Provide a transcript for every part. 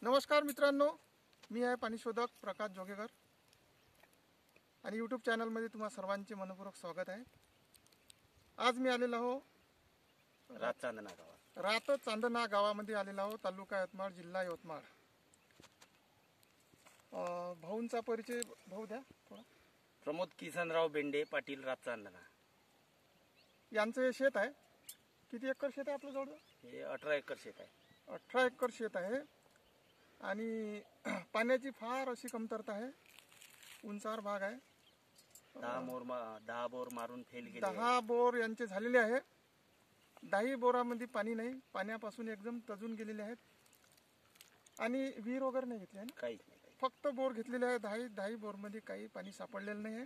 नमस्कार मित्रांनो, मी आहे पाणीशोधक प्रकाश जोगेकर आणि यूट्यूब चॅनलमध्ये तुम्हा सर्वांचे मनपूर्वक स्वागत आहे। आज मी आलेलो आहो रात चांदना गावामध्ये आलेलो आहो, तालुका यवतमाळ, जिल्हा यवतमाळ। भाऊंचा परिचय भाऊ द्या थोडा। प्रमोद किसनराव बेंडे पाटील, रात चांदना। यांचं हे शेत आहे। किती एकर शेत आहे आपलं जवळ? हे 18 एकर शेत आहे। 18 एकर शेत आहे आणि पाण्याची फार अशी कमतरता आहे। उंचावर भाग आहे। 10 बोर मारून फेल गेले। 10 बोर यांचे झालेले आहे। 10 बोरामध्ये पाणी नाही, पाण्यापासून एकदम तजून गेलेले आहेत आणि विहीर वगैरे नाही घेतली आहे ना? काहीच नाही, फक्त बोर घेतलेले आहे। 10 बोरमध्ये काही पाणी सापडलेलं नाही आहे।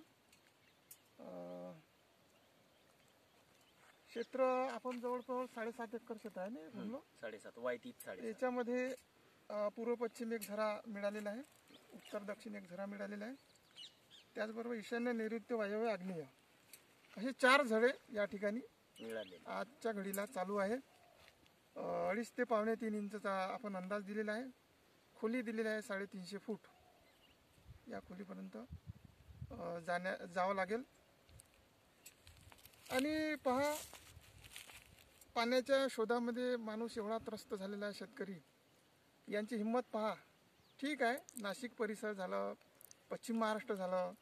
क्षेत्र आपण जवळजवळ 7.5 एकर क्षेत्र आहे ना म्हणलो। 7.5 वायतीत 7.5। याच्यामध्ये पूर्व पश्चिम एक झरा मिळालेला आहे, उत्तर दक्षिण एक झरा मिळालेला आहे, त्याचबरोबर ईशान्य नैऋत्य वायव्य आग्नेय असे 4 झरे या ठिकाणी मिळाले। आजच्या घडीला चालू आहे। 2.5 ते 3.5 इंचचा आपण अंदाज दिलेला आहे। खोली दिलेली आहे 350 फूट। या खोलीपर्यंत जावं लागेल। आणि पहा, पाण्याच्या शोधामध्ये माणूस एवढा त्रस्त झालेला आहे, शेतकरी यांची हिंमत पहा। ठीक आहे, नाशिक परिसर झालं, पश्चिम महाराष्ट्र झालं,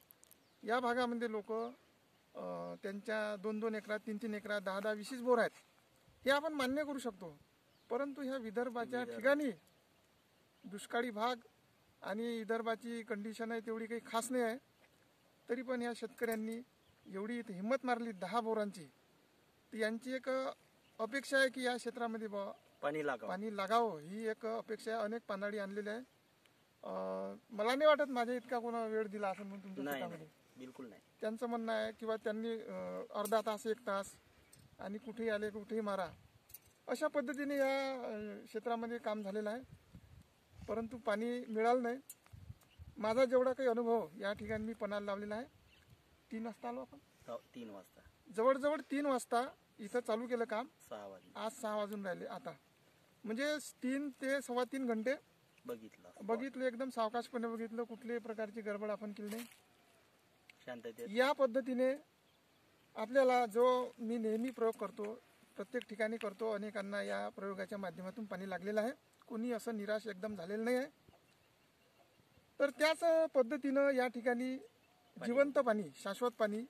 या भागामध्ये लोक त्यांच्या 2-2 एकरात, 3-3 एकरात, 10-10, 20 बोर आहेत, हे आपण मान्य करू शकतो। परंतु ह्या विदर्भाच्या ठिकाणी दुष्काळी भाग आणि विदर्भाची कंडिशन आहे तेवढी काही खास नाही आहे, तरी पण या शेतकऱ्यांनी एवढी हिंमत मारली 10 बोरांची। तर यांची एक अपेक्षा आहे की या क्षेत्रामध्ये पाणी लागावं, ही एक अपेक्षा आहे। अनेक पानाडी आणलेले आहे। मला नाही वाटत माझ्या इतका कोणा वेळ दिला असं म्हणून तुमच्या शेतामध्ये, बिलकुल नाही। त्यांचं म्हणणं आहे किंवा त्यांनी अर्धा तास 1 तास आणि कुठेही आले कुठेही मारा अशा पद्धतीने या क्षेत्रामध्ये काम झालेलं आहे। परंतु पाणी मिळालं नाही। माझा जेवढा काही अनुभव या ठिकाणी मी पणाला लावलेला आहे। 3 वाजता आलो आपण। 3 वाजता जवळजवळ 3 वाजता इथं चालू केलं काम। 6 वाजले। आज 6 वाजून राहिले आता, म्हणजे 3 ते 3.25 घंटे बघितलं, एकदम सावकाशपणे बघितलं, कुठल्याही प्रकारची गडबड आपण केली नाही, शांततेत। या पद्धतीने आपल्याला जो मी नेहमी प्रयोग करतो, प्रत्येक ठिकाणी करतो, अनेकांना या प्रयोगाच्या माध्यमातून पाणी लागलेलं आहे, कोणी असं निराश एकदम झालेलं नाही आहे। तर त्याच पद्धतीनं या ठिकाणी जिवंत पाणी, शाश्वत पाणी,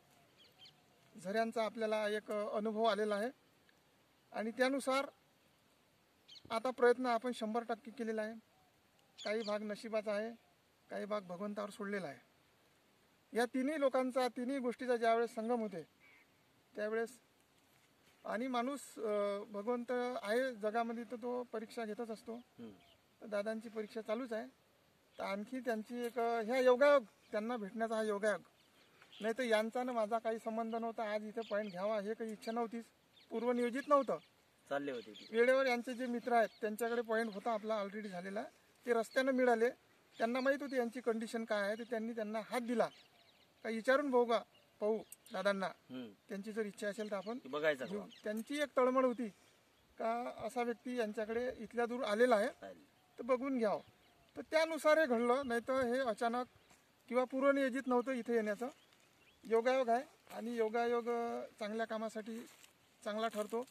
झऱ्यांचा आपल्याला एक अनुभव आलेला आहे आणि त्यानुसार आता प्रयत्न आपण 100% केलेला आहे। काही भाग नशिबाचा आहे, काही भाग भगवंतावर सोडलेला आहे। या तिन्ही लोकांचा, तिन्ही गोष्टीचा ज्यावेळेस संगम होते त्यावेळेस, आणि माणूस भगवंत आहे जगामध्ये तर तो परीक्षा घेतच असतो। तर दादांची परीक्षा चालूच आहे। तर आणखी त्यांची एक ह्या योगायोग, त्यांना भेटण्याचा हा योगायोग, नाही तर यांचा ना माझा काही संबंध नव्हता। आज इथे पॉईंट घ्यावा हे काही इच्छा नव्हतीच, पूर्वनियोजित नव्हतं, चालले होते वेळेवर। यांचे जे मित्र आहेत त्यांच्याकडे पॉईंट होता आपला ऑलरेडी झालेला, ते रस्त्यानं मिळाले, त्यांना माहीत होती यांची कंडिशन काय आहे, तर त्यांना हात दिला काही विचारून पाहू दादांना, त्यांची जर इच्छा असेल तर आपण बघायचं। त्यांची एक तळमळ होती का असा व्यक्ती यांच्याकडे इथल्या दूर आलेला आहे तर बघून घ्यावं। तर त्यानुसार हे घडलं, नाही तर हे अचानक किंवा पूर्वनियोजित नव्हतं इथे येण्याचं। योगायोग आहे आणि योगायोग चांगल्या कामासाठी चांगला ठरतो।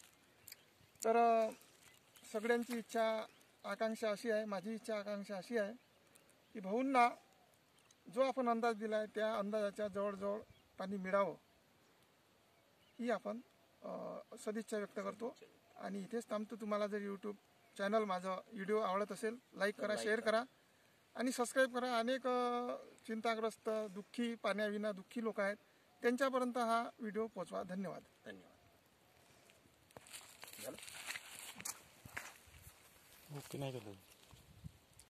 तर सगळ्यांची इच्छा आकांक्षा अशी आहे, माझी इच्छा आकांक्षा अशी आहे की भाऊंना जो आपण अंदाज दिला आहे त्या अंदाजाच्या जवळजवळ पाणी मिळावं, ही आपण सदिच्छा व्यक्त करतो आणि इथेच थांबतो। तुम्हाला जर यूट्यूब चॅनल माझा व्हिडिओ आवडत असेल, लाईक करा, शेअर करा आणि सबस्क्राईब करा। अनेक चिंताग्रस्त, दुःखी, पाण्याविना दुःखी लोक आहेत, त्यांच्यापर्यंत हा व्हिडिओ पोहोचवा। धन्यवाद। ओके, नाही